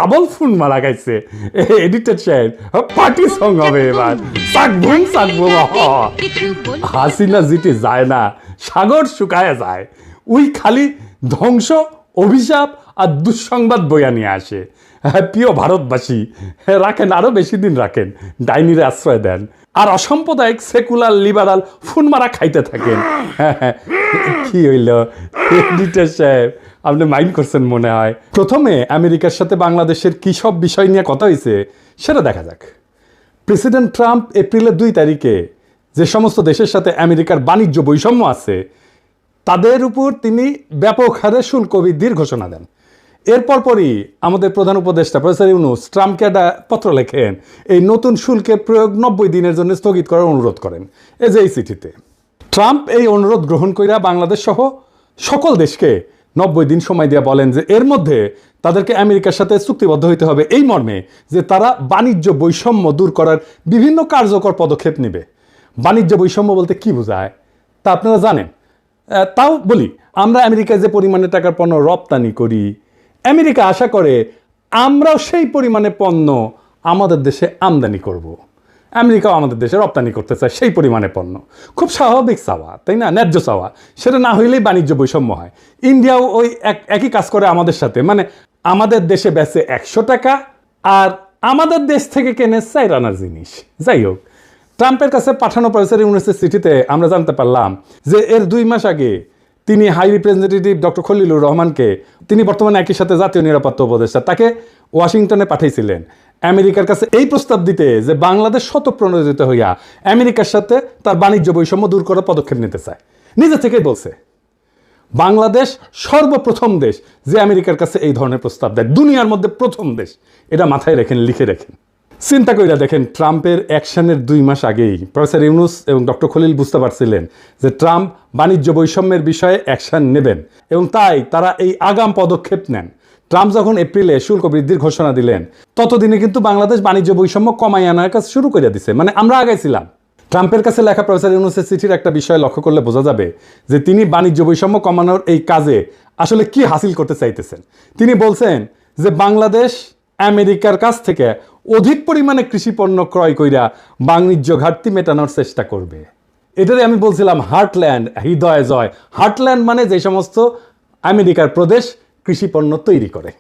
Double phone মারা খাইছে। Editor সাহেব পার্টি সং হবে এবার, সাকবুম সাকবুম। হাসিনা জিতে যায় না, সাগর শুকায় যায়। ওই খালি ধ্বংস, অভিশাপ আর দুঃসংবাদ বইয়া নিয়ে আসে। প্রিয় ভারতবাসী, রাখেন, আরো বেশি দিন রাখেন, ডাইনির আশ্রয় দেন, আর অসাম্প্রদায়িক সেকুলার লিবারাল ফোন মারা খাইতে থাকেন। কি হইল এডিটর সাহেব, আপনি মাইন্ড করছেন মনে হয়। প্রথমে আমেরিকার সাথে বাংলাদেশের কি সব বিষয় নিয়ে কথা হয়েছে সেটা দেখা যাক। প্রেসিডেন্ট ট্রাম্প এপ্রিলের 2 তারিখে যে সমস্ত দেশের সাথে আমেরিকার বাণিজ্য বৈষম্য আছে তাদের উপর তিনি ব্যাপক হারে শুল্ক বৃদ্ধির ঘোষণা দেন। এরপর পরই আমাদের প্রধান উপদেষ্টা প্রফেসর ইউনূস ট্রাম্পকে একটা পত্র লেখেন, এই নতুন শুল্কের প্রয়োগ 90 দিনের জন্য স্থগিত করার অনুরোধ করেন। এই যে এই চিঠিতে ট্রাম্প এই অনুরোধ গ্রহণ কইরা বাংলাদেশ সহ সকল দেশকে 90 দিন সময় দিয়ে বলেন যে এর মধ্যে তাদেরকে আমেরিকার সাথে চুক্তিবদ্ধ হইতে হবে এই মর্মে যে তারা বাণিজ্য বৈষম্য দূর করার বিভিন্ন কার্যকর পদক্ষেপ নেবে। বাণিজ্য বৈষম্য বলতে কি বোঝায় তা আপনারা জানেন। তাও বলি, আমরা আমেরিকায় যে পরিমাণে টাকার পণ্য রপ্তানি করি, আমেরিকা আশা করে আমরাও সেই পরিমাণে পণ্য আমাদের দেশে আমদানি করব। আমেরিকাও আমাদের দেশে রপ্তানি করতে চায় সেই পরিমাণে পণ্য। খুব স্বাভাবিক চাওয়া, তাই না? ন্যায্য চাওয়া। সেটা না হইলেই বাণিজ্য বৈষম্য হয়। ইন্ডিয়াও ওই একই কাজ করে আমাদের সাথে, মানে আমাদের দেশে বেচে 100 টাকা আর আমাদের দেশ থেকে কেনে 4 আনার জিনিস। যাই হোক, ট্রাম্পের কাছে পাঠানো প্রফেসর ইউনূসের চিঠিতে আমরা জানতে পারলাম যে এর 2 মাস আগে তিনি হাই রিপ্রেজেন্টেটিভ ডক্টর খলিলুর রহমানকে, তিনি বর্তমানে একই সাথে জাতীয় নিরাপত্তা উপদেষ্টা, তাকে ওয়াশিংটনে পাঠিয়েছিলেন আমেরিকার কাছে এই প্রস্তাব দিতে যে বাংলাদেশ স্বতঃপ্রণোদিত হইয়া আমেরিকার সাথে তার বাণিজ্য বৈষম্য দূর করার পদক্ষেপ নিতে চায়। নিজে থেকেই বলছে বাংলাদেশ সর্বপ্রথম দেশ যে আমেরিকার কাছে এই ধরনের প্রস্তাব দেয়, দুনিয়ার মধ্যে প্রথম দেশ। এটা মাথায় রেখেন, লিখে রাখেন। চিন্তা কইরা দেখেন, ট্রাম্পের অ্যাকশনের 2 মাস আগেই প্রফেসর ইউনূস এবং ডক্টর খলিল বুঝতে পারছিলেন যে ট্রাম্প বাণিজ্য বৈষম্যের বিষয়ে অ্যাকশন নেবেন, এবং তাই তারা এই আগাম পদক্ষেপ নেন। ট্রাম্প যখন এপ্রিলে শুল্ক বৃদ্ধির ঘোষণা দিলেন ততদিনে কিন্তু বাংলাদেশ বাণিজ্য বৈষম্য কমাই আনার কাজ শুরু করে দিছে, মানে আমরা আগাইছিলাম। ট্রাম্পের কাছে লেখা প্রফেসর ইউনূসের চিঠির একটা বিষয় লক্ষ্য করলে বোঝা যাবে যে তিনি বাণিজ্য বৈষম্য কমানোর এই কাজে আসলে কি হাসিল করতে চাইতেছেন। তিনি বলছেন যে বাংলাদেশ আমেরিকার কাছ থেকে অধিক পরিমাণে কৃষি পণ্য ক্রয় কইরা বাণিজ্য ঘাটতি মেটানোর চেষ্টা করবে। এটারে আমি বলছিলাম হার্টল্যান্ড, হৃদয় জয়। হার্টল্যান্ড মানে যে সমস্ত আমেরিকার প্রদেশ কৃষি পণ্য তৈরি করে।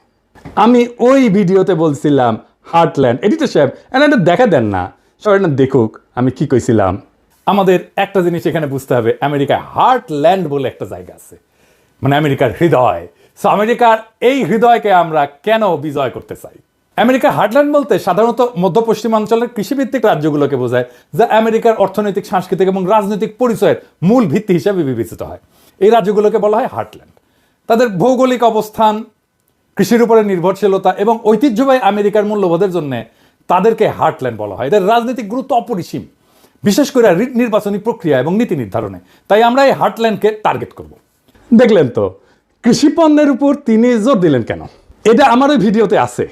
আমি ওই ভিডিওতে বলছিলাম হার্টল্যান্ড। এডিটর সাহেব এটা দেখা দেন না, সবাই না দেখুক আমি কি কইছিলাম। আমাদের একটা জিনিস এখানে বুঝতে হবে, আমেরিকায় হার্টল্যান্ড বলে একটা জায়গা আছে, মানে আমেরিকার হৃদয়। সো আমেরিকার এই হৃদয়কে আমরা কেন বিজয় করতে চাই? আমেরিকার হার্টল্যান্ড বলতে সাধারণত মধ্য পশ্চিমাঞ্চলের কৃষিভিত্তিক রাজ্যগুলোকে বোঝায়, যা আমেরিকার অর্থনৈতিক, সাংস্কৃতিক এবং রাজনৈতিক পরিচয়ের মূল ভিত্তি হিসেবে বিবেচিত হয়। এই রাজ্যগুলোকে বলা হয় হার্টল্যান্ড। তাদের ভৌগোলিক অবস্থান, কৃষির উপরে নির্ভরশীলতা এবং ঐতিহ্যবাহী আমেরিকার মূল্যবোধের জন্য তাদেরকে হার্টল্যান্ড বলা হয়। এদের রাজনৈতিক গুরুত্ব অপরিসীম, বিশেষ করে নির্বাচনী প্রক্রিয়া এবং নীতি নির্ধারণে। তাই আমরা এই হার্টল্যান্ডকে টার্গেট করব। দেখলেন তো কৃষি পণ্যের উপর তিনি জোর দিলেন কেন? এটা আমার ওই ভিডিওতে আছে।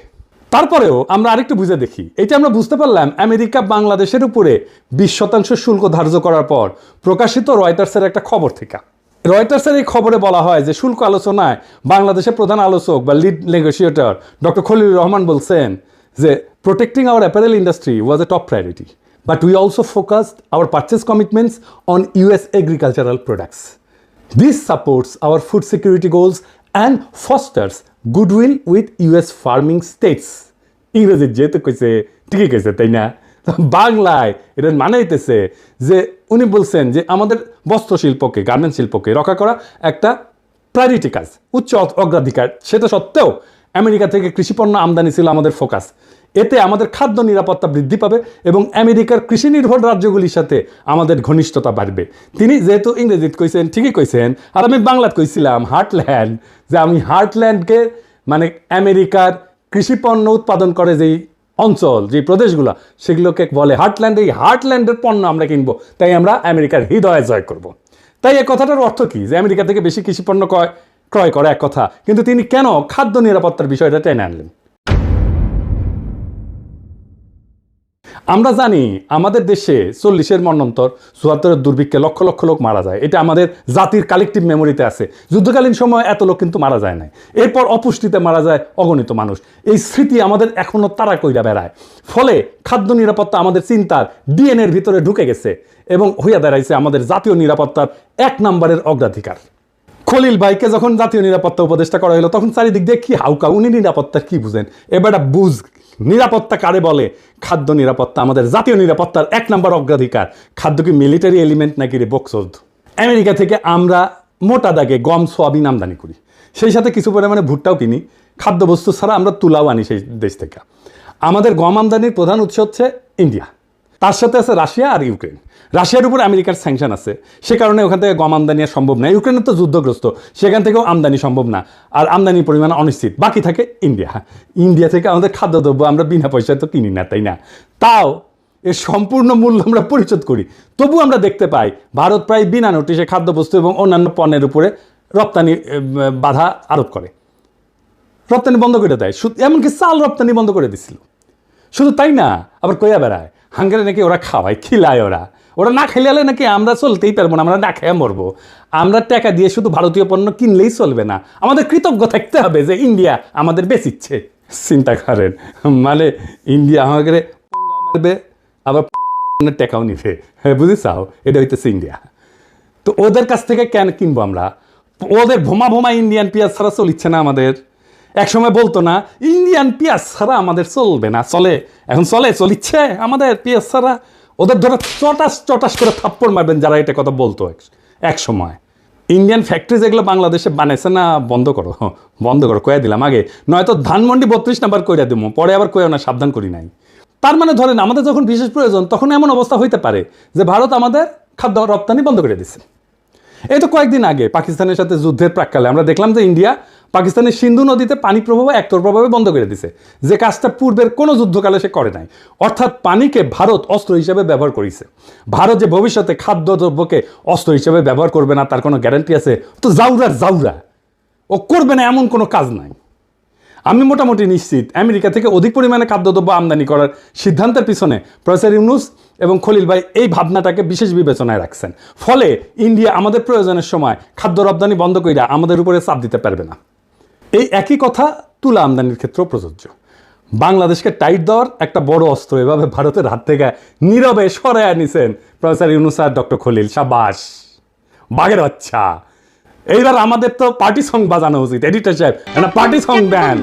তারপরেও আমরা আরেকটু বুঝে দেখি। এটা আমরা বুঝতে পারলাম আমেরিকা বাংলাদেশের উপরে 20% শুল্ক ধার্য করার পর প্রকাশিত রয়টার্সের একটা খবর থেকে। রয়টার্সের এই খবরে বলা হয় যে শুল্ক আলোচনায় বাংলাদেশের প্রধান আলোচক বা lead negotiator doctor Khalilur Rahman বলছেন যে protecting our apparel industry was a top priority, but we also focused our purchase commitments on US agricultural products. This supports our food security goals and fosters goodwill with US farming states. ইংরেজি যেহেতু কইছে ঠিকই কইছে, তাই না? বাংলায় এটা মানে হইতেছে যে উনি বলছেন যে আমাদের বস্ত্র শিল্পকে, গার্মেন্ট শিল্পকে রক্ষা করা একটা প্রায়োরিটি কাজ, উচ্চ অগ্রাধিকার। সেটা সত্ত্বেও আমেরিকা থেকে কৃষিপণ্য আমদানি ছিল আমাদের ফোকাস। এতে আমাদের খাদ্য নিরাপত্তা বৃদ্ধি পাবে এবং আমেরিকার কৃষি নির্ভর রাজ্যগুলির সাথে আমাদের ঘনিষ্ঠতা বাড়বে। তিনি যেহেতু ইংরেজিতে কইছেন ঠিকই কইছেন, আর আমি বাংলাতে কইছিলাম হার্টল্যান্ড, যে আমি হার্টল্যান্ডকে মানে আমেরিকার কৃষিপণ্য উৎপাদন করে যেই অঞ্চল, যে প্রদেশগুলো, সেগুলোকে বলে হার্টল্যান্ড। এই হার্টল্যান্ডের পণ্য আমরা কিনবো, তাই আমরা আমেরিকার হৃদয়ে জয় করব। তাই এই কথাটার অর্থ কি? যে আমেরিকা থেকে বেশি কৃষিপণ্য ক্রয় করে এক কথা, কিন্তু তিনি কেন খাদ্য নিরাপত্তার বিষয়টা টেনে আনলেন? আমরা জানি আমাদের দেশে 40-এর মন্বন্তর 74-এর দুর্ভিক্ষে লক্ষ লক্ষ লোক মারা যায়, এটা আমাদের জাতির কালেকটিভ মেমোরিতে আছে। যুদ্ধকালীন সময় এত লোক কিন্তু মারা যায় না, এরপর অপুষ্টিতে মারা যায় অগণিত মানুষ। এই স্মৃতি আমাদের এখনো তাড়া কইরা বেড়ায়। ফলে খাদ্য নিরাপত্তা আমাদের চিন্তার ডিএনএর ভিতরে ঢুকে গেছে এবং হইয়া দাঁড়াইছে আমাদের জাতীয় নিরাপত্তার 1 নম্বরের অগ্রাধিকার। খলিল ভাইকে যখন জাতীয় নিরাপত্তা উপদেষ্টা করা হলো তখন চারিদিক দিয়ে কি হাউকা, উনি নিরাপত্তার কি বুঝেন? এবার বুঝ নিরাপত্তা কারে বলে। খাদ্য নিরাপত্তা আমাদের জাতীয় নিরাপত্তার 1 নম্বর অগ্রাধিকার। খাদ্য কি মিলিটারি এলিমেন্ট নাকি রে বকসদ? আমেরিকা থেকে আমরা মোটা দাগে গম সোয়াবিন আমদানি করি, সেই সাথে কিছু পরিমাণে ভুট্টাও কিনি। খাদ্যবস্তু ছাড়া আমরা তুলাও আনি সেই দেশ থেকে। আমাদের গম আমদানির প্রধান উৎস হচ্ছে ইন্ডিয়া, তার সাথে আছে রাশিয়া আর ইউক্রেন। রাশিয়ার উপর আমেরিকার স্যাংশন আছে, সে কারণে ওখান থেকে গম আমদানি আর সম্ভব না। ইউক্রেনের তো যুদ্ধগ্রস্ত, সেখান থেকেও আমদানি সম্ভব না, আর আমদানির পরিমাণ অনিশ্চিত। বাকি থাকে ইন্ডিয়া। ইন্ডিয়া থেকে আমাদের খাদ্যদ্রব্য আমরা বিনা পয়সায় তো কিনি না, তাই না? তাও এর সম্পূর্ণ মূল্য আমরা পরিশোধ করি। তবু আমরা দেখতে পাই ভারত প্রায় বিনা নোটিশে খাদ্যবস্তু এবং অন্যান্য পণ্যের উপরে রপ্তানি বাধা আরোপ করে, রপ্তানি বন্ধ করে দেয়। এমনকি চাল রপ্তানি বন্ধ করে দিছিল। শুধু তাই না, আবার কইয়া বেড়ায় হাঙ্গারে নাকি ওরা খাওয়ায়, খিলায়। ওরা না খেলে নাকি আমরা চলতেই পারবো না, আমরা না খেয়ে মরবো। আমরা টাকা দিয়ে শুধু ভারতীয় পণ্য কিনলেই চলবে না, আমাদের কৃতজ্ঞ থাকতে হবে যে ইন্ডিয়া আমাদের বেচিচ্ছে। চিন্তা করেন, মানে ইন্ডিয়া আমাদের মারবে আবার টাকাও নিবে, বুঝেছাও? এটা হইতেছে ইন্ডিয়া। তো ওদের কাছ থেকে কেন কিনবো আমরা? ওদের ভোমা ইন্ডিয়ান পেঁয়াজ ছাড়া চলিচ্ছে না আমাদের। একসময় বলতো না ইন্ডিয়ান পেঁয়াজ ছাড়া আমাদের চলবে না, চলে, এখন চলিচ্ছে আমাদের পেঁয়াজ ছাড়া। ওদের ধরে চটাস করে থাপ্পড় মারবেন যারা এটা কথা বলতো এক সময়। ইন্ডিয়ান ফ্যাক্টরি যেগুলো বাংলাদেশে বানাইছে না, বন্ধ করো কয়ে দিলাম আগে, নয়তো ধানমন্ডি 32 নাম্বার কইরা দিব, পরে আবার কয়েও না, সাবধান করি নাই। তার মানে ধরেন আমাদের যখন বিশেষ প্রয়োজন তখন এমন অবস্থা হইতে পারে যে ভারত আমাদের খাদ্য রপ্তানি বন্ধ করে দিচ্ছে। এই তো কয়েকদিন আগে পাকিস্তানের সাথে যুদ্ধের প্রাক্কালে আমরা দেখলাম যে ইন্ডিয়া পাকিস্তানের সিন্ধু নদীতে পানি প্রবাহ একতরফাভাবে বন্ধ করে দিছে, যে কাজটা পূর্বের কোনো যুদ্ধকালে সে করে নাই। অর্থাৎ পানিকে ভারত অস্ত্র হিসেবে ব্যবহার করেছে। ভারত যে ভবিষ্যতে খাদ্যদ্রব্যকে অস্ত্র হিসেবে ব্যবহার করবে না তার কোনো গ্যারান্টি আছে? তো জাউরা ও করবে না, এমন কোনো কাজ নাই। আমি মোটামুটি নিশ্চিত আমেরিকা থেকে অধিক পরিমাণে খাদ্যদ্রব্য আমদানি করার সিদ্ধান্তের পিছনে প্রফেসর ইউনূস এবং খলিল ভাই এই ভাবনাটাকে বিশেষ বিবেচনায় রাখছেন। ফলে ইন্ডিয়া আমাদের প্রয়োজনের সময় খাদ্য রপ্তানি বন্ধ কইরা আমাদের উপরে চাপ দিতে পারবে না। এই একই কথা তুলা আমদানির ক্ষেত্রেও প্রযোজ্য। বাংলাদেশকে টাইট দেওয়ার একটা বড় অস্ত্র এভাবে ভারতের হাত থেকে নীরবে সরাইয়া নিছেন প্রফেসর ইউনূস আর ডক্টর খলিল। সাবাস, বাঘের বাচ্চা। এইবার আমাদের তো পার্টি সং বাজানো উচিত। এডিটর সাহেব, একটা পার্টি সং দেন।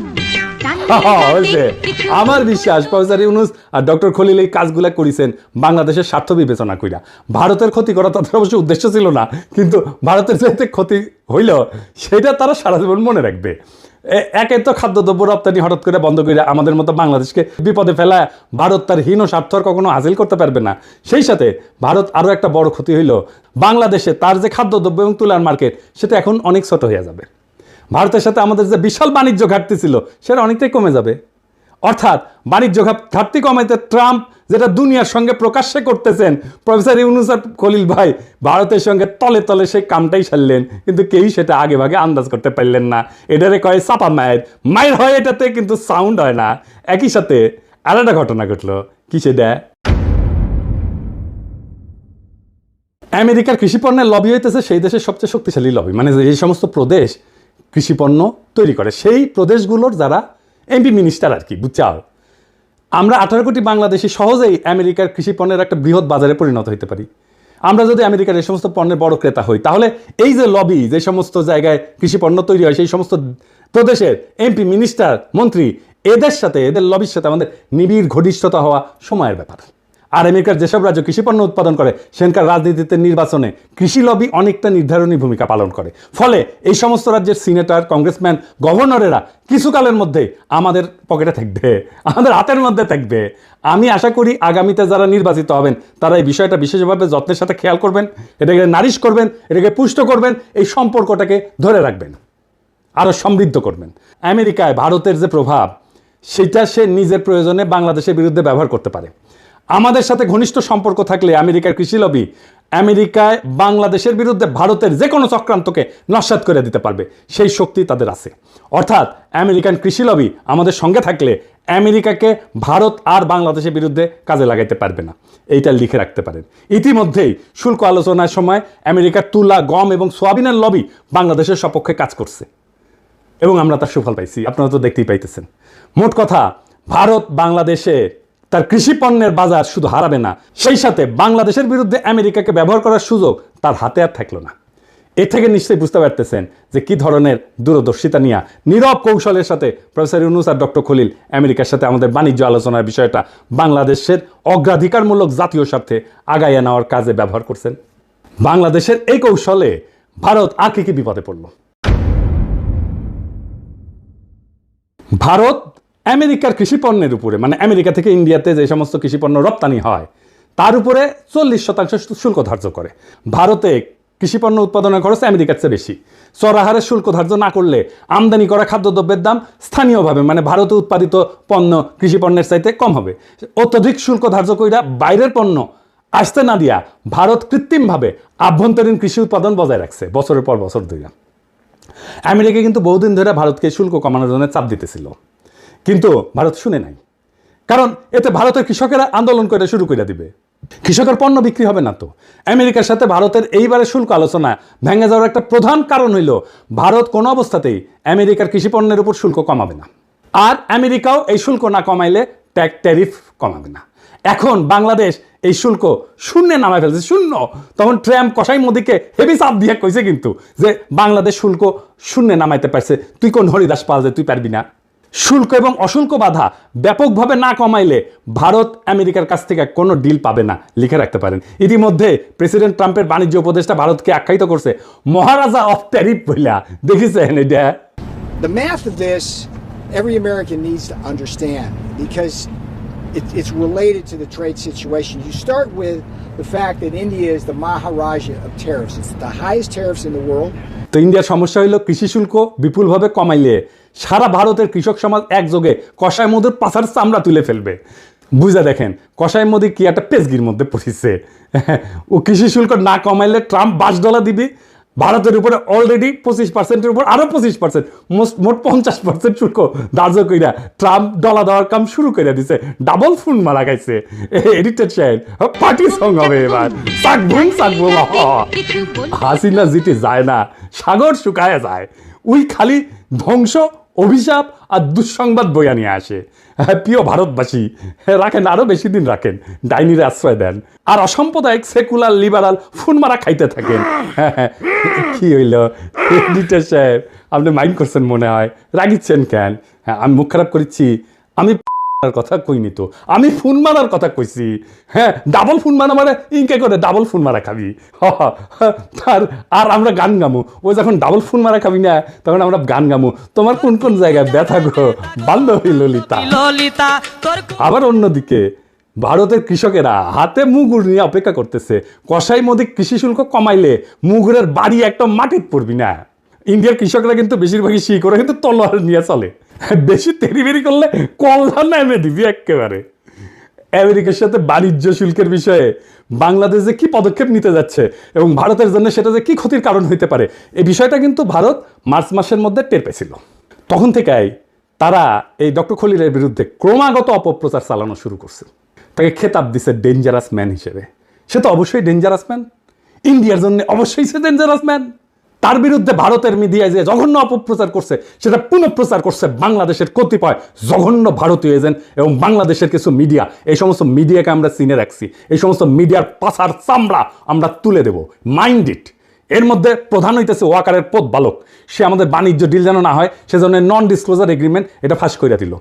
আমার বিশ্বাস প্রফেসর ইউনূস আর ডক্টর খলিল এই কাজগুলা করেছেন বাংলাদেশের স্বার্থ বিবেচনা কইরা। ভারতের ক্ষতি করা তাদের অবশ্য উদ্দেশ্য ছিল না, কিন্তু ভারতের যে ক্ষতি হইল সেটা তারা সারা জীবন মনে রাখবে। একে তো খাদ্যদ্রব্য রপ্তানি হঠাৎ করে বন্ধ করে আমাদের মতো বাংলাদেশকে বিপদে ফেলায় ভারত তার হীন স্বার্থ আর কখনো হাসিল করতে পারবে না। সেই সাথে ভারত আরও একটা বড় ক্ষতি হইল, বাংলাদেশে তার যে খাদ্যদ্রব্য এবং তুলার মার্কেট সেটা এখন অনেক ছোট হয়ে যাবে। ভারতের সাথে আমাদের যে বিশাল বাণিজ্য ঘাটতি ছিল সেটা অনেকটাই কমে যাবে। অর্থাৎ বাণিজ্য ঘাটতি কমাইতে ট্রাম্প যেটা দুনিয়ার সঙ্গে প্রকাশ্যে করতেছেন, প্রফেসর ইউনূস আর খলিল ভাই ভারতের সঙ্গে তলে তলে সেই কামটাই সারলেন, কিন্তু কেউই সেটা আগে ভাগে আন্দাজ করতে পারলেন না। এটারে কয় চাপা মায়ের হয়, এটাতে কিন্তু সাউন্ড হয় না। একই সাথে আর একটা ঘটনা ঘটলো, কি সেটা? আমেরিকার কৃষিপণ্যের লবি হইতেছে সেই দেশের সবচেয়ে শক্তিশালী লবি, মানে এই সমস্ত প্রদেশ কৃষিপণ্য তৈরি করে সেই প্রদেশগুলোর যারা এমপি মিনিস্টার আর কি, বুঝছাও? আমরা 18 কোটি বাংলাদেশি সহজেই আমেরিকার কৃষিপণ্যের একটা বৃহৎ বাজারে পরিণত হইতে পারি। আমরা যদি আমেরিকার এই সমস্ত পণ্যের বড় ক্রেতা হই, তাহলে এই যে লবি, যে সমস্ত জায়গায় কৃষিপণ্য তৈরি হয় সেই সমস্ত প্রদেশের এমপি মিনিস্টার মন্ত্রী, এদের সাথে, এদের লবির সাথে আমাদের নিবিড় ঘনিষ্ঠতা হওয়া সময়ের ব্যাপার। আর আমেরিকার যেসব রাজ্য কৃষিপণ্য উৎপাদন করে সেখানকার রাজনীতিতে, নির্বাচনে কৃষি লবি অনেকটা নির্ধারণী ভূমিকা পালন করে। ফলে এই সমস্ত রাজ্যের সিনেটর, কংগ্রেসম্যান, গভর্নরেরা কিছুকালের মধ্যে আমাদের পকেটে থাকবে, আমাদের হাতের মধ্যে থাকবে। আমি আশা করি আগামীতে যারা নির্বাচিত হবেন তারা এই বিষয়টা বিশেষভাবে যত্নের সাথে খেয়াল করবেন, এটাকে নারিশ করবেন, এটাকে পুষ্ট করবেন, এই সম্পর্কটাকে ধরে রাখবেন, আরও সমৃদ্ধ করবেন। আমেরিকায় ভারতের যে প্রভাব সেটা সে নিজের প্রয়োজনে বাংলাদেশের বিরুদ্ধে ব্যবহার করতে পারে। আমাদের সাথে ঘনিষ্ঠ সম্পর্ক থাকলে আমেরিকার কৃষি লবি আমেরিকায় বাংলাদেশের বিরুদ্ধে ভারতের যে কোনো চক্রান্তকে নস্যাৎ করে দিতে পারবে, সেই শক্তি তাদের আছে। অর্থাৎ আমেরিকান কৃষি লবি আমাদের সঙ্গে থাকলে আমেরিকাকে ভারত আর বাংলাদেশের বিরুদ্ধে কাজে লাগাইতে পারবে না, এইটা লিখে রাখতে পারেন। ইতিমধ্যেই শুল্ক আলোচনার সময় আমেরিকার তুলা, গম এবং সোয়াবিনের লবি বাংলাদেশের সপক্ষে কাজ করছে এবং আমরা তার সুফল পাইছি, আপনারা তো দেখতেই পাইতেছেন। মোট কথা, ভারত বাংলাদেশে তার কৃষি পণ্যের বাজার শুধু হারাবে না, সেই সাথে বাংলাদেশের বিরুদ্ধে আমেরিকাকে ব্যবহার করার সুযোগ তার হাতে আর থাকলো না। এ থেকে নিশ্চয়ই বুঝতে পারতেছেন যে কি ধরনের দূরদর্শিতা নিয়ে নীরব কৌশলের সাথে প্রফেসর ইউনূস আর ডক্টর খলিল আমেরিকার সাথে আমাদের বাণিজ্য আলোচনার বিষয়টা বাংলাদেশের অগ্রাধিকারমূলক জাতীয় স্বার্থে আগাইয়া নেওয়ার কাজে ব্যবহার করছেন। বাংলাদেশের এই কৌশলে ভারত আর কি বিপদে পড়ল? ভারত আমেরিকার কৃষি পণ্যের উপরে, মানে আমেরিকা থেকে ইন্ডিয়াতে যে সমস্ত কৃষি পণ্য রপ্তানি হয় তার উপরে 40% শুল্ক ধার্য করে। ভারতে কৃষিপণ্য উৎপাদনের খরচ আমেরিকার চেয়ে বেশি। চড়াহারে শুল্ক ধার্য না করলে আমদানি করা খাদ্যদ্রব্যের দাম স্থানীয়ভাবে, মানে ভারতে উৎপাদিত পণ্য কৃষিপণ্যের চাইতে কম হবে। অত্যধিক শুল্ক ধার্য কইরা বাইরের পণ্য আসতে না দিয়া ভারত কৃত্রিমভাবে আভ্যন্তরীণ কৃষি উৎপাদন বজায় রাখছে বছরের পর বছর ধরে। আমেরিকা কিন্তু বহুদিন ধরে ভারতকে শুল্ক কমানোর জন্য চাপ দিতেছিল, কিন্তু ভারত শুনে নাই। কারণ এতে ভারতের কৃষকেরা আন্দোলন করে শুরু করে দিবে, কৃষকের পণ্য বিক্রি হবে না। তো আমেরিকার সাথে ভারতের এইবারে শুল্ক আলোচনা ভেঙে যাওয়ার একটা প্রধান কারণ হইল ভারত কোনো অবস্থাতেই আমেরিকার কৃষি পণ্যের উপর শুল্ক কমাবে না, আর আমেরিকাও এই শুল্ক না কমাইলে ট্যারিফ কমাবে না। এখন বাংলাদেশ এই শুল্ক শূন্যে নামায় ফেলছে, শূন্য। তখন ট্রাম্প কসাই মোদিকে হেভি চাপ দিয়ে কইছে কিন্তু যে বাংলাদেশ শুল্ক শূন্যে নামাইতে পারছে, তুই কোন হরিদাস পাল যে তুই পারবি না। শুল্ক এবং অশুল্ক বাধা ব্যাপকভাবে না কমাইলে ভারত আমেরিকার কাছ থেকে কোনো ডিল পাবে না, লিখে রাখতে পারেন। ইতিমধ্যে প্রেসিডেন্ট ট্রাম্পের বাণিজ্য উপদেষ্টা ভারতকে আখ্যায়িত করছে মহারাজা অফ ট্যারিফ বইলা। দেখেছেন এটা? The math of this, every American needs to understand because it's related to the trade situation. You start with the fact that India is the Maharaja of tariffs. It's the highest tariffs in the world. তো ইন্ডিয়ার সমস্যা হইল কৃষি শুল্ক বিপুলভাবে কমাইলে সারা ভারতের কৃষক সমাজ একযোগে কষাই মধুর পাছার চামড়া তুলে ফেলবে। বুঝা দেখেন কষাই মোদি কি একটা পেজগির মধ্যে পড়িছে। ও কৃষি শুল্ক না কমাইলে ট্রাম্প $5 দিবে, ভারতের উপরে অলরেডি 25%-এর উপর আরো 25%, মোট 50% শুল্ক ধার্য কইরা ট্রাম্প ডলা দেওয়ার কাম শুরু করে দিছে। ডাবল ফোন মারা খাইছে। এডিটেড সাহেব, পার্টি সং হবে এবার। সাকবুম সাকবুম। হাসিনা জিতে যায় না, সাগর শুকায় যায়। ওই খালি ধ্বংস, অভিশাপ আর দুঃসংবাদ বইয়া নিয়ে আসে। প্রিয় ভারতবাসী, রাখেন, আরো বেশি দিন রাখেন, ডাইনির আশ্রয় দেন, আর অসাম্প্রদায়িক সেকুলার লিবারাল ফোন মারা খাইতে থাকেন। কি হইল এডিটর সাহেব, আপনি মাইন্ড করছেন মনে হয়, রাগিচ্ছেন কেন? হ্যাঁ, আমি মুখ খারাপ করেছি? আমি কথা কইনি তো, আমি ফোন মারার কথা কইছি। হ্যাঁ, ডাবল ফোন মারা মানে ইনকে করে ডাবল ফোন মারা খাবি। আর আমরা গান গামু। ও যখন ডাবল ফোন মারা খাবি না, তখন আমরা গান গামু, তোমার কোন কোন জায়গায় ব্যথা গো বাল্যহী ললিতা। আবার অন্যদিকে ভারতের কৃষকেরা হাতে মুগুর নিয়ে অপেক্ষা করতেছে, কসাই মোদি কৃষি শুল্ক কমাইলে মুগুরের বাড়ি একটা মাটির পড়বি না। ইন্ডিয়ার কৃষকরা কিন্তু বেশিরভাগই শিকড়ে কিন্তু তলোয়ার নিয়ে চলে, বেশি তেরিবেরি করলে কল্লা নামে দিবি একেবারে। আমেরিকার সাথে বাণিজ্য শুল্কের বিষয়ে বাংলাদেশ যে কি পদক্ষেপ নিতে যাচ্ছে এবং ভারতের জন্য সেটা যে কি ক্ষতির কারণ হইতে পারে, এই বিষয়টা কিন্তু ভারত মার্চ মাসের মধ্যে টের পেয়েছিল। তখন থেকেই তারা এই ডক্টর খলিলের বিরুদ্ধে ক্রমাগত অপপ্রচার চালানো শুরু করছে। তাকে খেতাব দিছে ডেঞ্জারাস ম্যান হিসেবে। সে তো অবশ্যই ডেঞ্জারাস ম্যান, ইন্ডিয়ার জন্য অবশ্যই সে ডেঞ্জারাস ম্যান। তার বিরুদ্ধে ভারতের মিডিয়ায় যে জঘন্য অপপ্রচার করছে, সেটা পুনঃপ্রচার করছে বাংলাদেশের কতিপয় জঘন্য ভারতীয় এজেন্ট এবং বাংলাদেশের কিছু মিডিয়া। এই সমস্ত মিডিয়াকে আমরা চিনে রাখছি, এই সমস্ত মিডিয়ার পাছার চামড়া আমরা তুলে দেব, মাইন্ড ইট। এর মধ্যে প্রধান হইতেছে ওয়াকারের পথ বালক। সে আমাদের বাণিজ্য ডিল যেন না হয় সেজন্য নন ডিসক্লোজার এগ্রিমেন্ট এটা ফাঁস করে দিল।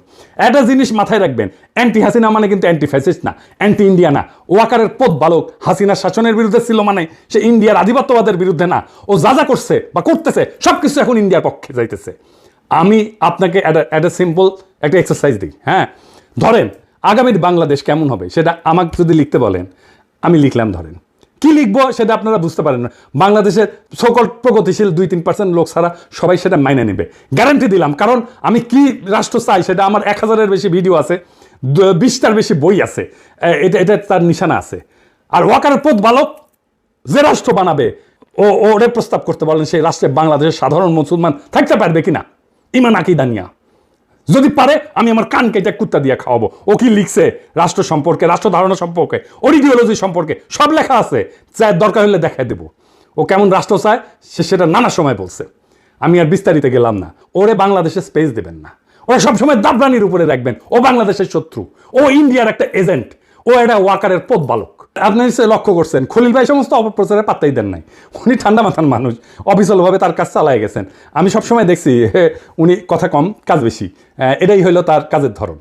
একটা জিনিস মাথায় রাখবেন, অ্যান্টি হাসিনা মানে কিন্তু অ্যান্টি ফ্যাসিস্ট না, অ্যান্টি ইন্ডিয়া না। ওয়াকারের পথ বালক হাসিনার শাসনের বিরুদ্ধে ছিল মানে সে ইন্ডিয়ার আধিপত্যবাদের বিরুদ্ধে না। ও যা যা করছে বা করতেছে সব কিছু এখন ইন্ডিয়ার পক্ষে যাইতেছে। আমি আপনাকে একটা সিম্পল একটা এক্সারসাইজ দিই। হ্যাঁ, ধরেন আগামীর বাংলাদেশ কেমন হবে সেটা আমাকে যদি লিখতে বলেন, আমি লিখলাম। ধরেন কি লিখবো সেটা আপনারা বুঝতে পারেন না। বাংলাদেশের সকল প্রগতিশীল 2-3% লোক ছাড়া সবাই সেটা মাইনে নেবে, গ্যারান্টি দিলাম। কারণ আমি কি রাষ্ট্র চাই সেটা আমার 1000-এর বেশি ভিডিও আছে, 20টার বেশি বই আছে, এটা তার নিশানা আছে। আর ওয়াকারের পথ বালক যে রাষ্ট্র বানাবে ওরে প্রস্তাব করতে বলেন সেই রাষ্ট্রে বাংলাদেশের সাধারণ মুসলমান থাকতে পারবে কিনা, ইমান আকিদা নিয়া। যদি পারে আমি আমার কান কেটে কুত্তা দিয়ে খাওয়াবো। ও কি লিখছে রাষ্ট্র সম্পর্কে, রাষ্ট্র ধারণা সম্পর্কে, ওর ইডিওলজি সম্পর্কে সব লেখা আছে, চায় দরকার হলে দেখাই দেবো। ও কেমন রাষ্ট্র চায় সে সেটা নানা সময় বলছে, আমি আর বিস্তারিত গেলাম না। ওরে বাংলাদেশে স্পেস দেবেন না, ওরা সবসময় দাবরানির উপরে রাখবেন। ও বাংলাদেশের শত্রু, ও ইন্ডিয়ার একটা এজেন্ট, ও একটা ওয়াকারের পথ বালক। আপনি নিশ্চয়ই লক্ষ্য করছেন খলিল ভাই সমস্ত অপপ্রচারে পাত্তাই দেন নাই। উনি ঠান্ডা মাথার মানুষ, অবিচলভাবে তার কাজ চালায় গেছেন। আমি সবসময় দেখছি উনি কথা কম কাজ বেশি, এটাই হইলো তার কাজের ধরন।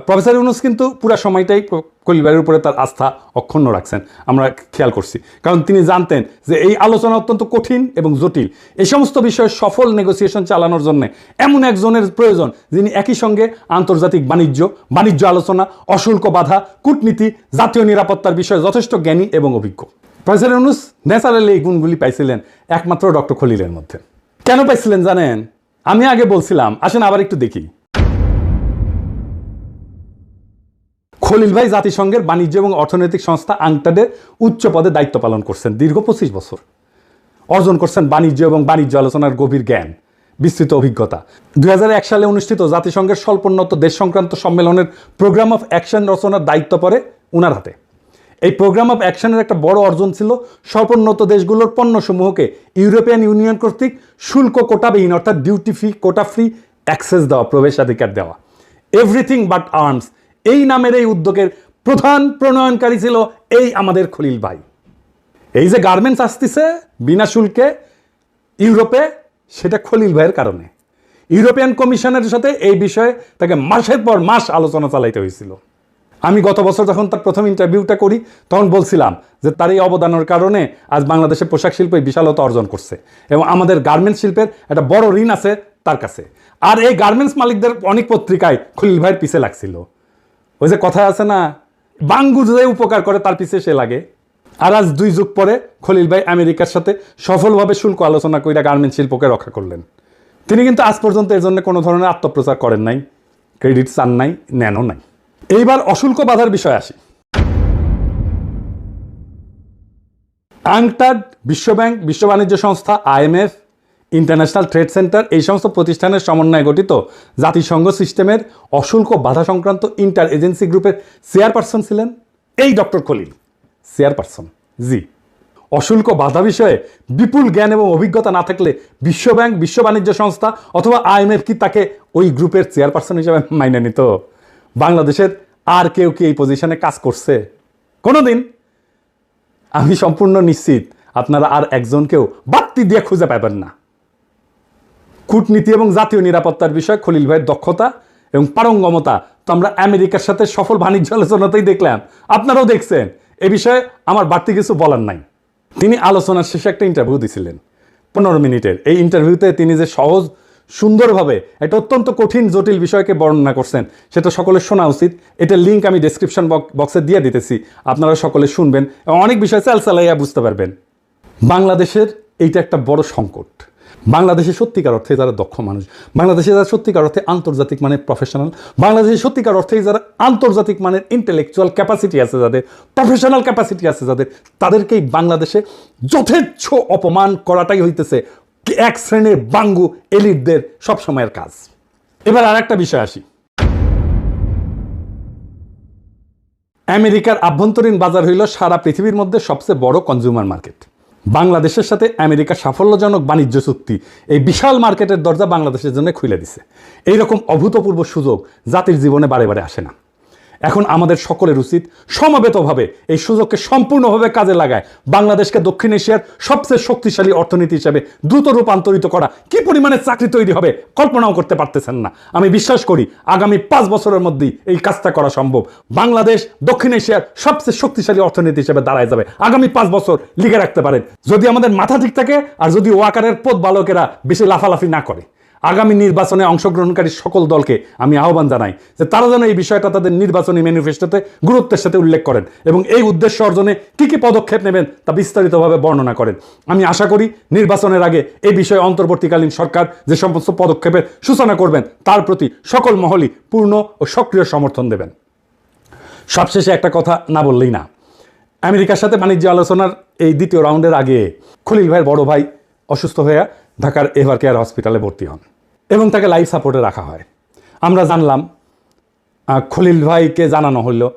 প্রফেসর ইউনূস কিন্তু পুরো সময়টাই খলিল ভাইয়ের উপরে তার আস্থা অক্ষুণ্ণ রাখছেন, আমরা খেয়াল করছি। কারণ তিনি জানতেন যে এই আলোচনা অত্যন্ত কঠিন এবং জটিল। এই সমস্ত বিষয়ে সফল নেগোসিয়েশন চালানোর জন্য এমন একজনের প্রয়োজন যিনি একই সঙ্গে আন্তর্জাতিক বাণিজ্য আলোচনা, অশুল্ক বাধা, কূটনীতি, জাতীয় নিরাপত্তার বিষয়ে যথেষ্ট জ্ঞানী এবং অভিজ্ঞ। প্রফেসর ইউনূস ন্যাচারালি এই গুণগুলি পাইছিলেন একমাত্র ডক্টর খলিলের মধ্যে। কেন পাইছিলেন জানেন? আমি আগে বলছিলাম, আসেন আবার একটু দেখি। খলিল ভাই জাতিসংঘের বাণিজ্য এবং অর্থনৈতিক সংস্থা আংটাডের উচ্চ পদে দায়িত্ব পালন করছেন দীর্ঘ 25 বছর। অর্জন করছেন বাণিজ্য এবং বাণিজ্য আলোচনার গভীর জ্ঞান, বিস্তৃত অভিজ্ঞতা। 2001 সালে অনুষ্ঠিত জাতিসংঘের স্বল্পোন্নত দেশ সংক্রান্ত সম্মেলনের প্রোগ্রাম অফ অ্যাকশন রচনার দায়িত্ব পড়ে উনার হাতে। এই প্রোগ্রাম অফ অ্যাকশনের একটা বড় অর্জন ছিল স্বল্পোন্নত দেশগুলোর পণ্যসমূহকে ইউরোপিয়ান ইউনিয়ন কর্তৃক শুল্ক কোটাবিহীন অর্থাৎ duty free, quota free access দেওয়া, প্রবেশাধিকার দেওয়া। এভরিথিং বাট আর্মস এই নামের এই উদ্যোগের প্রধান প্রণয়নকারী ছিল এই আমাদের খলিল ভাই। এই যে গার্মেন্টস আসতেছে বিনা শুল্কে ইউরোপে, সেটা খলিল ভাইয়ের কারণে। ইউরোপিয়ান কমিশনের সাথে এই বিষয়ে তাকে মাসের পর মাস আলোচনা চালাইতে হয়েছিল। আমি গত বছর যখন তার প্রথম ইন্টারভিউটা করি তখন বলছিলাম যে তার এই অবদানের কারণে আজ বাংলাদেশের পোশাক শিল্প বিশালতা অর্জন করছে এবং আমাদের গার্মেন্টস শিল্পের একটা বড় ঋণ আছে তার কাছে। আর এই গার্মেন্টস মালিকদের অনেক পত্রিকায় খলিল ভাইয়ের পিছে লাগছিল। ওই যে কথা আছে না, বাঙ্গু যে উপকার করে তার পিছে সে লাগে। আর আজ 2 যুগ পরে খলিল ভাই আমেরিকার সাথে সফলভাবে শুল্ক আলোচনা করে গার্মেন্টস শিল্পকে রক্ষা করলেন। তিনি কিন্তু আজ পর্যন্ত এর জন্য কোনো ধরনের আত্মপ্রচার করেন নাই, ক্রেডিট চান নাই, নেনও নাই। এইবার অশুল্ক বাধার বিষয় আসি। আংটাড, বিশ্বব্যাংক, বিশ্ব বাণিজ্য সংস্থা, IMF, ইন্টারন্যাশনাল ট্রেড সেন্টার এই সমস্ত প্রতিষ্ঠানের সমন্বয়ে গঠিত জাতিসংঘ সিস্টেমের অশুল্ক বাধা সংক্রান্ত ইন্টার এজেন্সি গ্রুপের চেয়ারপারসন ছিলেন এই ডক্টর খলিল। চেয়ারপারসন, জি। অশুল্ক বাধা বিষয়ে বিপুল জ্ঞান এবং অভিজ্ঞতা না থাকলে বিশ্বব্যাংক, বিশ্ব বাণিজ্য সংস্থা অথবা IMF কি তাকে ওই গ্রুপের চেয়ারপারসন হিসেবে মাইনে নিত? বাংলাদেশের আর কেউ কি এই পজিশনে কাজ করছে কোনোদিন? আমি সম্পূর্ণ নিশ্চিত আপনারা আর একজনকেও বাড়তি দিয়ে খুঁজে পাবেন না। কূটনীতি এবং জাতীয় নিরাপত্তার বিষয়ে খলিল ভাইয়ের দক্ষতা এবং পারঙ্গমতা তো আমরা আমেরিকার সাথে সফল বাণিজ্য আলোচনাতেই দেখলাম, আপনারাও দেখছেন। এ বিষয়ে আমার বাড়তি কিছু বলার নাই। তিনি আলোচনার শেষে একটা ইন্টারভিউ দিয়েছিলেন 15 মিনিটের। এই ইন্টারভিউতে তিনি যে সহজ সুন্দরভাবে একটা অত্যন্ত কঠিন জটিল বিষয়কে বর্ণনা করছেন সেটা সকলের শোনা উচিত। এটার লিঙ্ক আমি ডেসক্রিপশন বক্সে দিয়ে দিতেছি, আপনারা সকলে শুনবেন এবং অনেক বিষয় চালাইয়া বুঝতে পারবেন। বাংলাদেশের এইটা একটা বড় সংকট। বাংলাদেশে সত্যিকার অর্থে যারা দক্ষ মানুষ, বাংলাদেশে যারা সত্যিকার অর্থে আন্তর্জাতিক মানের প্রফেশনাল, বাংলাদেশে সত্যিকার অর্থে যারা আন্তর্জাতিক মানের ইন্টেলেকচুয়াল ক্যাপাসিটি আছে যাদের, প্রফেশনাল ক্যাপাসিটি আছে যাদের, তাদেরকেই বাংলাদেশে যথেচ্ছ অপমান করাটাই হইতেছে এক শ্রেণীর বাঙ্গু এলিটদের সবসময়ের কাজ। এবার আর একটা বিষয় আসি। আমেরিকার আভ্যন্তরীণ বাজার হইল সারা পৃথিবীর মধ্যে সবচেয়ে বড় কনজিউমার মার্কেট। বাংলাদেশের সাথে আমেরিকার সাফল্যজনক বাণিজ্য চুক্তি এই বিশাল মার্কেটের দরজা বাংলাদেশের জন্য খুলে দিছে। এইরকম অভূতপূর্ব সুযোগ জাতির জীবনে বারে বারে আসে না। এখন আমাদের সকলের উচিত সমবেতভাবে এই সুযোগকে সম্পূর্ণভাবে কাজে লাগায় বাংলাদেশকে দক্ষিণ এশিয়ার সবচেয়ে শক্তিশালী অর্থনীতি হিসেবে দ্রুত রূপান্তরিত করা। কি পরিমাণে চাকরি তৈরি হবে কল্পনাও করতে পারতেছেন না। আমি বিশ্বাস করি আগামী 5 বছরের মধ্যেই এই কাজটা করা সম্ভব। বাংলাদেশ দক্ষিণ এশিয়ার সবচেয়ে শক্তিশালী অর্থনীতি হিসেবে দাঁড়ায় যাবে। আগামী 5 বছর লিখে রাখতে পারেন, যদি আমাদের মাথা ঠিক থাকে আর যদি ওয়াকারের পথ বালকেরা বেশি লাফালাফি না করে। আগামী নির্বাচনে অংশগ্রহণকারী সকল দলকে আমি আহ্বান জানাই যে তারা যেন এই বিষয়টা তাদের নির্বাচনী ম্যানিফেস্টোতে গুরুত্বের সাথে উল্লেখ করেন এবং এই উদ্দেশ্য অর্জনে কী কী পদক্ষেপ নেবেন তা বিস্তারিতভাবে বর্ণনা করেন। আমি আশা করি নির্বাচনের আগে এই বিষয়ে অন্তর্বর্তীকালীন সরকার যে সমস্ত পদক্ষেপের সূচনা করবেন তার প্রতি সকল মহলই পূর্ণ ও সক্রিয় সমর্থন দেবেন। সবশেষে একটা কথা না বললেই না, আমেরিকার সাথে বাণিজ্য আলোচনার এই দ্বিতীয় রাউন্ডের আগে খলিল ভাইয়ের বড় ভাই অসুস্থ হয়ে ঢাকার এভার কেয়ার হসপিটালে ভর্তি হন এবং তাকে লাইফ সাপোর্টে রাখা হয়। আমরা জানলাম খলিল ভাইকে জানানো হলো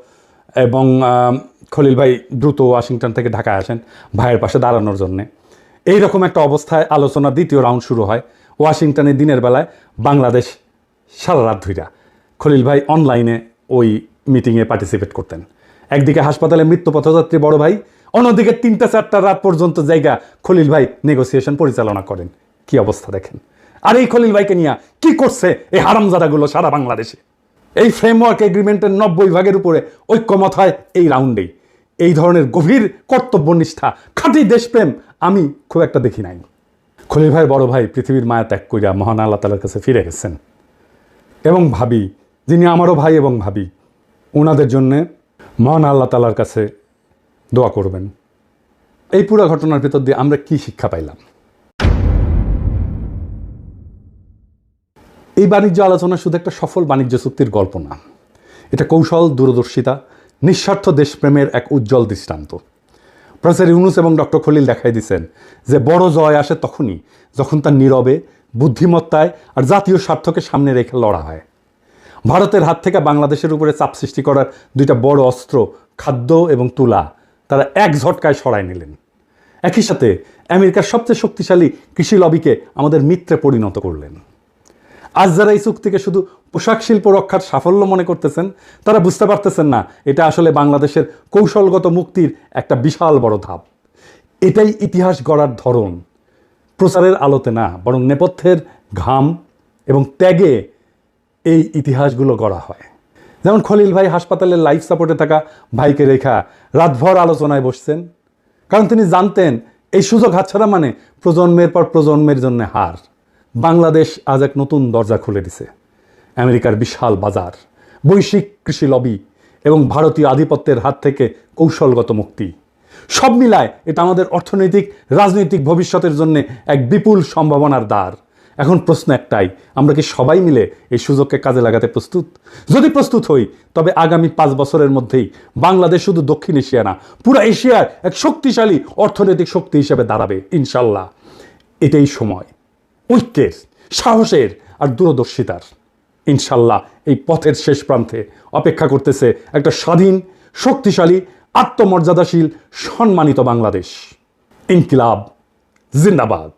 এবং খলিল ভাই দ্রুত ওয়াশিংটন থেকে ঢাকায় আসেন ভাইয়ের পাশে দাঁড়ানোর জন্যে। এইরকম একটা অবস্থায় আলোচনার দ্বিতীয় রাউন্ড শুরু হয় ওয়াশিংটনে দিনের বেলায়। বাংলাদেশ সারা রাত ধইরা খলিল ভাই অনলাইনে ওই মিটিংয়ে পার্টিসিপেট করতেন। একদিকে হাসপাতালে মৃত্যু পথযাত্রী বড় ভাই, অন্যদিকে 3টা-4টা রাত পর্যন্ত জায়গা খলিল ভাই নেগোসিয়েশন পরিচালনা করেন। কি অবস্থা দেখেন। আর এই খলিল ভাইকে নিয়ে কি করছে এই হারামজাদাগুলো সারা বাংলাদেশে। এই ফ্রেমওয়ার্ক এগ্রিমেন্টের 90 ভাগের উপরে ঐক্যমত হয় এই রাউন্ডেই। এই ধরনের গভীর কর্তব্যনিষ্ঠা, খাঁটি দেশপ্রেম আমি খুব একটা দেখি নাই। খলিল ভাইয়ের বড় ভাই পৃথিবীর মায়া ত্যাগ করিয়া মহান আল্লাহ তাআলার কাছে ফিরে গেছেন এবং ভাবি, যিনি আমারও ভাই এবং ভাবি, ওনাদের জন্যে মহান আল্লাহ তাআলার কাছে দোয়া করবেন। এই পুরো ঘটনার ভিতর দিয়ে আমরা কি শিক্ষা পাইলাম? এই বাণিজ্য আলোচনা শুধু একটা সফল বাণিজ্য চুক্তির গল্প না, এটা কৌশল, দূরদর্শিতা, নিঃস্বার্থ দেশপ্রেমের এক উজ্জ্বল দৃষ্টান্ত। প্রফেসর ইউনুস এবং ডক্টর খলিল দেখাই দিয়েছেন যে বড় জয় আসে তখনই যখন তার নীরবে, বুদ্ধিমত্তায় আর জাতীয় স্বার্থকে সামনে রেখে লড়া হয়। ভারতের হাত থেকে বাংলাদেশের উপরে চাপ সৃষ্টি করার 2টা বড় অস্ত্র, খাদ্য এবং তুলা, তারা এক ঝটকায় সরাই নিলেন। একই সাথে আমেরিকার সবচেয়ে শক্তিশালী কৃষি লবিকে আমাদের মিত্রে পরিণত করলেন। আজ যারা এই চুক্তিকে শুধু পোশাক শিল্প রক্ষার সাফল্য মনে করতেছেন, তারা বুঝতে পারতেছেন না এটা আসলে বাংলাদেশের কৌশলগত মুক্তির একটা বিশাল বড় ধাপ। এটাই ইতিহাস গড়ার ধরন। প্রচারের আলোতে না, বরং নেপথ্যের ঘাম এবং ত্যাগে এই ইতিহাসগুলো গড়া হয়। যেমন খলিল ভাই হাসপাতালের লাইফ সাপোর্টে থাকা ভাইকে রেখা রাতভর আলোচনায় বসছেন, কারণ তিনি জানতেন এই সুযোগ হাতছাড়া মানে প্রজন্মের পর প্রজন্মের জন্য হার। বাংলাদেশ আজ এক নতুন দরজা খুলে দিছে। আমেরিকার বিশাল বাজার, বৈশ্বিক কৃষি লবি এবং ভারতীয় আধিপত্যের হাত থেকে কৌশলগত মুক্তি, সব মিলায় এটা আমাদের অর্থনৈতিক, রাজনৈতিক ভবিষ্যতের জন্য এক বিপুল সম্ভাবনার দ্বার। এখন প্রশ্ন একটাই, আমরা কি সবাই মিলে এই সুযোগকে কাজে লাগাতে প্রস্তুত? যদি প্রস্তুত হই, তবে আগামী 5 বছরের মধ্যেই বাংলাদেশ শুধু দক্ষিণ এশিয়া না, পুরো এশিয়ার এক শক্তিশালী অর্থনৈতিক শক্তি হিসেবে দাঁড়াবে ইনশাল্লাহ। এটাই সময় ঐক্যের, সাহসের আর দূরদর্শিতার। ইনশাল্লাহ এই পথের শেষ প্রান্তে অপেক্ষা করতেছে একটা স্বাধীন, শক্তিশালী, আত্মমর্যাদাশীল, সম্মানিত বাংলাদেশ। ইনকিলাব জিন্দাবাদ।